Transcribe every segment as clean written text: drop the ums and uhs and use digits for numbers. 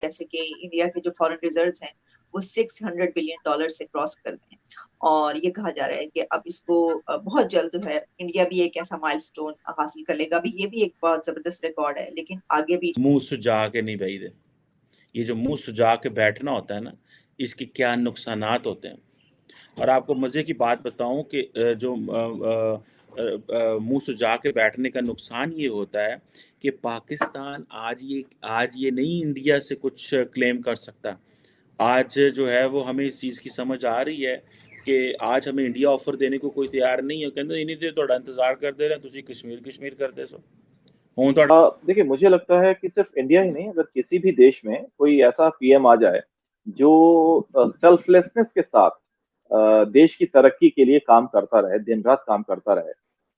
जैसे कि इंडिया के जो फॉरेन रिजर्व्स हैं वो $600 बिलियन से क्रॉस कर गए हैं। और ये कहा जा रहा है कि अब इसको बहुत जल्द जो है इंडिया भी एक ऐसा माइलस्टोन हासिल कर लेगा। अभी ये भी एक बहुत जबरदस्त रिकॉर्ड है, लेकिन आगे भी मुंह सुजा के नहीं भाई दे। ये जो मुंह सुजा के बैठना होता है ना, इसके क्या नुकसानात होते हैं। और आपको मज़े की बात बताऊं कि जो मुंह सुजा के बैठने का नुकसान ये होता है कि पाकिस्तान आज ये नहीं इंडिया से कुछ क्लेम कर सकता। आज जो है वो हमें इस चीज़ की समझ आ रही है कि आज हमें इंडिया ऑफर देने को कोई तैयार नहीं है। कहते इन्हीं दे थोड़ा इंतजार करते रहे, तुसी कश्मीर कश्मीर करते सो हूँ तो। देखिए, मुझे लगता है कि सिर्फ इंडिया ही नहीं, अगर किसी भी देश में कोई ऐसा पीएम आ जाए जो सेल्फलेसनेस के साथ देश की तरक्की के लिए काम करता रहे, दिन रात काम करता रहे,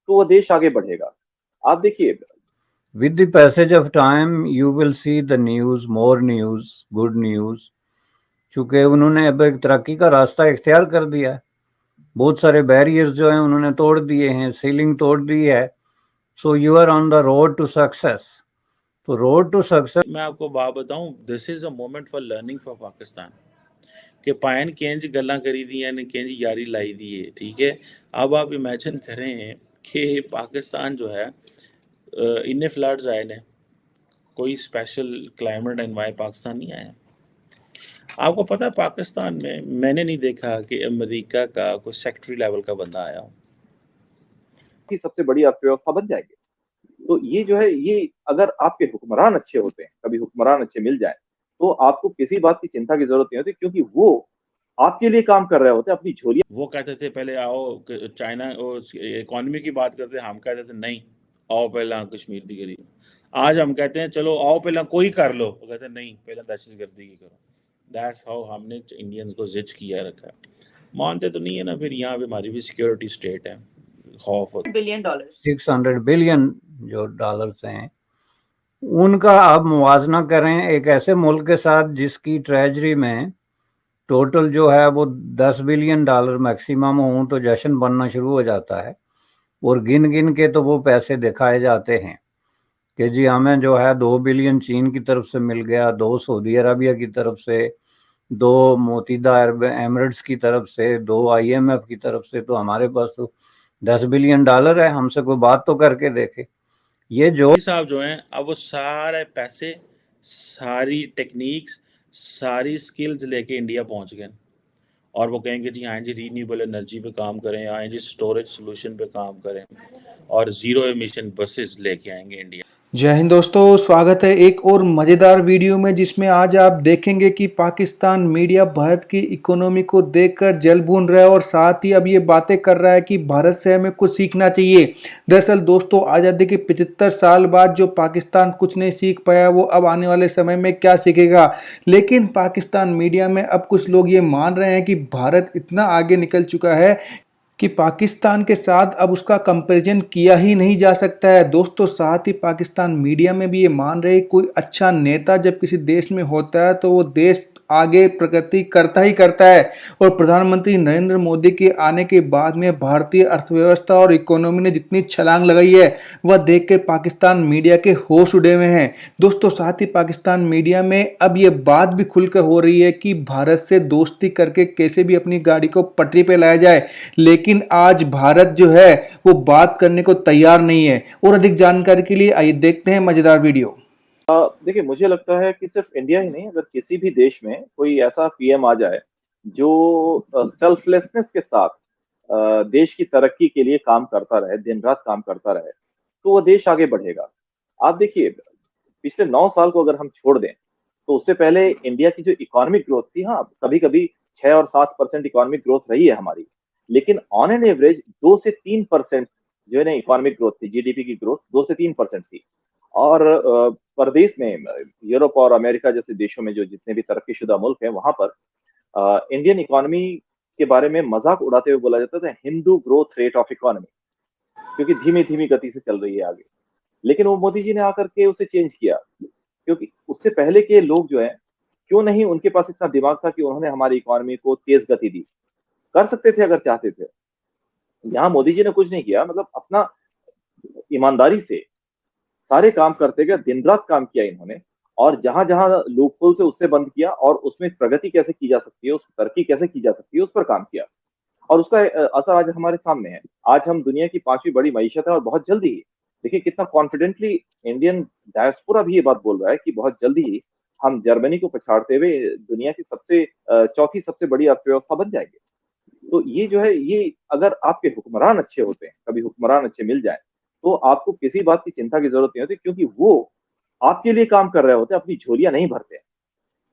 तो वो देश आगे बढ़ेगा। आप देखिए, With the passage of time, you will see the news, more news, good news. चूंकि उन्होंने अब एक तरक्की का रास्ता इख्तियार कर दिया है, बहुत सारे बैरियर्स जो हैं उन्होंने तोड़ दिए हैं, सीलिंग तोड़ दी है। So you are on the road to success. तो रोड टू सक्सेस, मैं आपको बात बताऊं, this is a moment for learning for Pakistan कि पायन केंज गल्ला करी दी ने केंज यारी लाई दी है। ठीक है, अब आप इमेजिन करें कि पाकिस्तान जो है इन्ने फ्लड्स आए ने, कोई स्पेशल क्लाइमेट एनवायर पाकिस्तान नहीं आया। आपको पता है पाकिस्तान में मैंने नहीं देखा कि अमेरिका का कोई सेक्रेटरी लेवल का बंदा आया हो। की सबसे बड़ी अर्थव्यवस्था बन जाएगी। तो ये जो है, ये अगर आपके हुक्मरान अच्छे होते हैं, कभी हुक्मरान अच्छे मिल जाए, तो आपको किसी बात की चिंता की जरूरत नहीं होती, क्योंकि वो आपके लिए काम कर रहे होते हैं, अपनी झोलियां। वो कहते थे पहले आओ चाइना इकोनॉमी की बात करते, हम कहते थे नहीं आओ पहला कश्मीर की करी। आज हम कहते हैं चलो आओ पहला कोई कर लो, वो कहते हैं नहीं पहला दहशतगर्दी की करो। दैट्स हाउ हमने इंडियंस को जिच किया रखा है। मानते तो नहीं है ना, फिर यहाँ पे हमारी भी सिक्योरिटी स्टेट है, खौफ होता है। $100 बिलियन। 600 बिलियन जो डॉलर्स हैं, उनका आप मुवाजना करें एक ऐसे मुल्क के साथ जिसकी ट्रेजरी में टोटल जो है वो $10 बिलियन मैक्सिमम हो, तो जश्न बनना शुरू हो जाता है। और गिन गिन के तो वो पैसे दिखाए जाते हैं कि जी हमें जो है 2 बिलियन चीन की तरफ से मिल गया, 2 सऊदी अरबिया की तरफ से, 2 मुत्तहिदा अरब एमिरेट्स की तरफ से, 2 IMF की तरफ से, तो हमारे पास तो $10 बिलियन है। हमसे कोई बात तो करके देखे। ये जो साहब जो हैं अब वो सारे पैसे, सारी टेक्निक्स, सारी स्किल्स लेके इंडिया पहुंच गए और वो कहेंगे जी हाँ जी रीन्यूएबल एनर्जी पे काम करें, हाँ जी स्टोरेज सोल्यूशन पे काम करें और ज़ीरो एमिशन बसेस लेके आएंगे इंडिया। जय हिंद दोस्तों, स्वागत है एक और मज़ेदार वीडियो में, जिसमें आज आप देखेंगे कि पाकिस्तान मीडिया भारत की इकोनॉमी को देखकर जल भून रहा है और साथ ही अब ये बातें कर रहा है कि भारत से हमें कुछ सीखना चाहिए। दरअसल दोस्तों, आज़ादी के 75 साल बाद जो पाकिस्तान कुछ नहीं सीख पाया, वो अब आने वाले समय में क्या सीखेगा। लेकिन पाकिस्तान मीडिया में अब कुछ लोग ये मान रहे हैं कि भारत इतना आगे निकल चुका है कि पाकिस्तान के साथ अब उसका कंपैरिजन किया ही नहीं जा सकता है। दोस्तों, साथ ही पाकिस्तान मीडिया में भी ये मान रहे कोई अच्छा नेता जब किसी देश में होता है तो वो देश आगे प्रगति करता ही करता है। और प्रधानमंत्री नरेंद्र मोदी के आने के बाद में भारतीय अर्थव्यवस्था और इकोनॉमी ने जितनी छलांग लगाई है, वह देख के पाकिस्तान मीडिया के होश उड़े हुए हैं। दोस्तों, साथ ही पाकिस्तान मीडिया में अब ये बात भी खुलकर हो रही है कि भारत से दोस्ती करके कैसे भी अपनी गाड़ी को पटरी पे लाया जाए। लेकिन आज भारत जो है वो बात करने को तैयार नहीं है। और अधिक जानकारी के लिए आइए देखते हैं मजेदार वीडियो। देखिए, मुझे लगता है कि सिर्फ इंडिया ही नहीं, अगर किसी भी देश में कोई ऐसा पीएम आ जाए जो सेल्फलेसनेस के साथ देश की तरक्की के लिए काम करता रहे, दिन रात काम करता रहे, तो वो देश आगे बढ़ेगा। आप देखिए, पिछले 9 साल को अगर हम छोड़ दें, तो उससे पहले इंडिया की जो इकोनॉमिक ग्रोथ थी, हाँ कभी कभी 6 और 7% इकोनॉमिक ग्रोथ रही है हमारी, लेकिन ऑन एन एवरेज 2 से 3% जो है ना इकोनॉमिक ग्रोथ थी, जीडीपी की ग्रोथ 2 से 3% थी। और परदेश में यूरोप और अमेरिका जैसे देशों में जो जितने भी तरक्कीशुदा मुल्क हैं, वहां पर इंडियन इकोनॉमी के बारे में मजाक उड़ाते हुए बोला जाता था Hindu growth rate of economy, क्योंकि धीमी धीमी गति से चल रही है आगे। लेकिन वो मोदी जी ने आकर के उसे चेंज किया, क्योंकि उससे पहले के लोग जो है, क्यों नहीं उनके पास इतना दिमाग था कि उन्होंने हमारी इकोनॉमी को तेज गति दी। कर सकते थे अगर चाहते थे। यहाँ मोदी जी ने कुछ नहीं किया, मतलब अपना ईमानदारी से सारे काम करते गए, दिन रात काम किया इन्होंने, और जहां जहां लूप होल से उससे बंद किया और उसमें प्रगति कैसे की जा सकती है, उस तरक्की कैसे की जा सकती है, उस पर काम किया। और उसका असर आज हमारे सामने है। आज हम दुनिया की 5वीं बड़ी मईशत है और बहुत जल्दी ही, देखिए कितना कॉन्फिडेंटली इंडियन डायस्पोरा भी ये बात बोल रहा है कि बहुत जल्दी ही हम जर्मनी को पछाड़ते हुए दुनिया की चौथी सबसे बड़ी अर्थव्यवस्था बन जाएंगे। तो ये जो है, ये अगर आपके हुक्मरान अच्छे होते हैं, कभी हुक्मरान अच्छे मिल जाए, तो आपको किसी बात की चिंता की जरूरत नहीं होती, क्योंकि वो आपके लिए काम कर रहे होते हैं, अपनी झोलियां नहीं भरते हैं।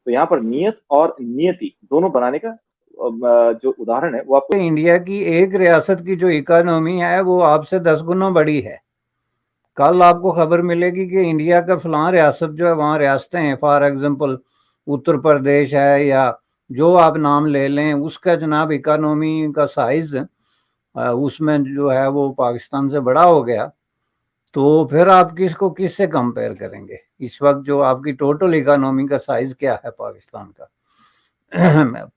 तो यहाँ पर नियत और नियति दोनों बनाने का जो उदाहरण है वो आपको इंडिया की एक रियासत की जो इकोनॉमी है वो आपसे 10 गुना बड़ी है। कल आपको खबर मिलेगी कि इंडिया का फलां रियासत जो है, वहाँ रियासतें हैं, फॉर एग्जांपल उत्तर प्रदेश है या जो आप नाम ले लें, उसका जनाब इकोनॉमी का साइज उसमें जो है वो पाकिस्तान से बड़ा हो गया, तो फिर आप किसको किससे कंपेयर करेंगे? इस वक्त जो आपकी टोटल इकोनॉमी का साइज क्या है पाकिस्तान का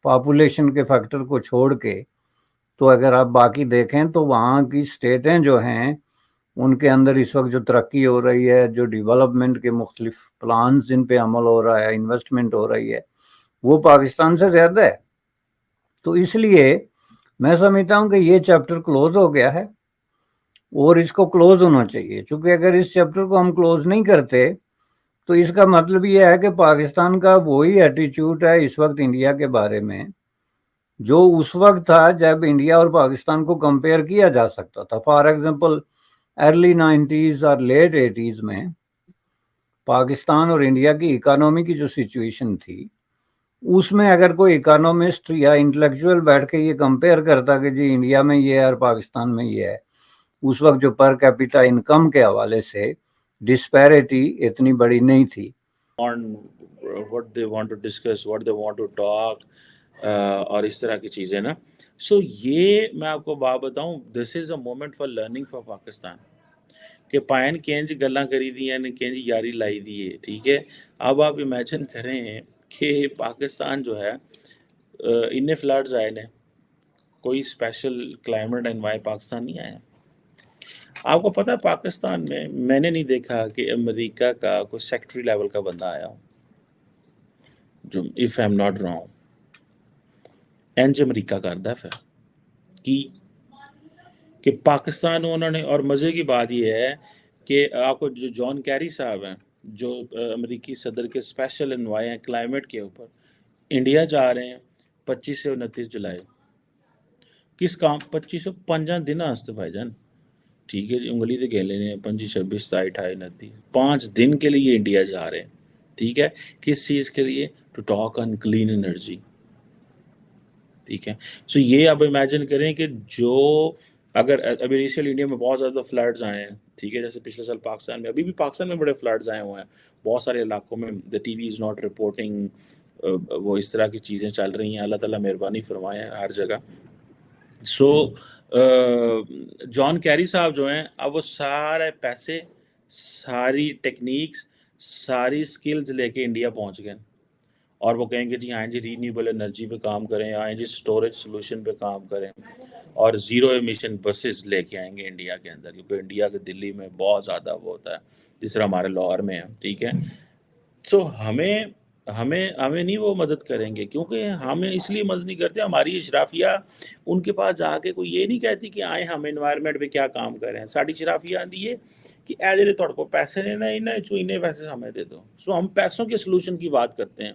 पॉपुलेशन के फैक्टर को छोड़ के, तो अगर आप बाकी देखें तो वहाँ की स्टेटें जो हैं उनके अंदर इस वक्त जो तरक्की हो रही है, जो डेवलपमेंट के मुख्तलिफ प्लान जिन पे अमल हो रहा है, इन्वेस्टमेंट हो रही है, वो पाकिस्तान से ज़्यादा है। तो इसलिए मैं समझता हूँ कि ये चैप्टर क्लोज हो गया है और इसको क्लोज होना चाहिए, क्योंकि अगर इस चैप्टर को हम क्लोज नहीं करते तो इसका मतलब ये है कि पाकिस्तान का वही एटीट्यूड है इस वक्त इंडिया के बारे में जो उस वक्त था जब इंडिया और पाकिस्तान को कंपेयर किया जा सकता था। फॉर एग्जांपल अर्ली 90s और लेट 80s में पाकिस्तान और इंडिया की इकोनॉमी की जो सिचुएशन थी, उसमें अगर कोई इकोनॉमिस्ट या इंटेलेक्चुअल बैठ के ये कंपेयर करता कि जी इंडिया में ये है और पाकिस्तान में ये है, उस वक्त जो पर कैपिटा इनकम के हवाले से डिस्पैरिटी इतनी बड़ी नहीं थी। on what they want to discuss, what they want to talk, और इस तरह की चीज़ें ना। सो ये मैं आपको बात बताऊं, this is a moment for learning for Pakistan कि पायन केंज गल्लां करी दियां ने, केंज यारी लाई दी है, ठीक है। अब आप इमेजिन करें कि पाकिस्तान जो है इन्ने फ्लड्स आए ने, कोई स्पेशल क्लाइमेट एनवायरमेंट पाकिस्तान नहीं आया। आपको पता है पाकिस्तान में मैंने नहीं देखा कि अमेरिका का कोई सेक्रेटरी लेवल का बंदा आया हो, जो if I am not wrong इंज अमेरिका करता फिर कि पाकिस्तान उन्होंने। और मज़े की बात यह है कि आपको जो जॉन कैरी साहब हैं, जो अमेरिकी सदर के स्पेशल एनवाय हैं क्लाइमेट के ऊपर, इंडिया जा रहे हैं 25 से 29 जुलाई। किस काम? 25 दिन आस्ते भाईजान, ठीक है जी, उंगली तो गेले ने 25, 26, 27, 28, 29 5 दिन के लिए इंडिया जा रहे हैं, ठीक है। किस चीज़ के लिए? To talk on clean energy, ठीक है। सो ये आप इमेजिन करें कि जो अगर अभी रिसेंट इंडिया में बहुत ज़्यादा फ्लड्स आए हैं, ठीक है, जैसे पिछले साल पाकिस्तान में, अभी भी पाकिस्तान में बड़े फ्लड्स आए हुए हैं बहुत सारे इलाकों में। The TV is not reporting, वो इस तरह की चीज़ें चल रही हैं। अल्लाह ताला मेहरबानी फरमाए हर जगह। सो जॉन कैरी साहब जो हैं, अब वो सारे पैसे, सारी टेक्निक्स, सारी स्किल्स लेके इंडिया पहुंच गए और वो कहेंगे जी हाँ जी रीन्यूएबल एनर्जी पे काम करें, हाँ जी स्टोरेज सोल्यूशन पे काम करें और ज़ीरो एमिशन बसेस लेके आएंगे इंडिया के अंदर, क्योंकि इंडिया के दिल्ली में बहुत ज़्यादा वो होता है, जिस तरह हमारे लाहौर में है, ठीक है। सो हमें हमें हमें नहीं वो मदद करेंगे, क्योंकि हमें इसलिए मदद नहीं करते, हमारी इशराफिया उनके पास जाके कोई ये नहीं कहती कि आए हम एनवायरनमेंट पे क्या काम करें। साड़ी इशराफिया आती है कि ए जे थोड़े को पैसे लेना, इन्हें पैसे हमें दे दो। सो हम पैसों के सोल्यूशन की बात करते हैं,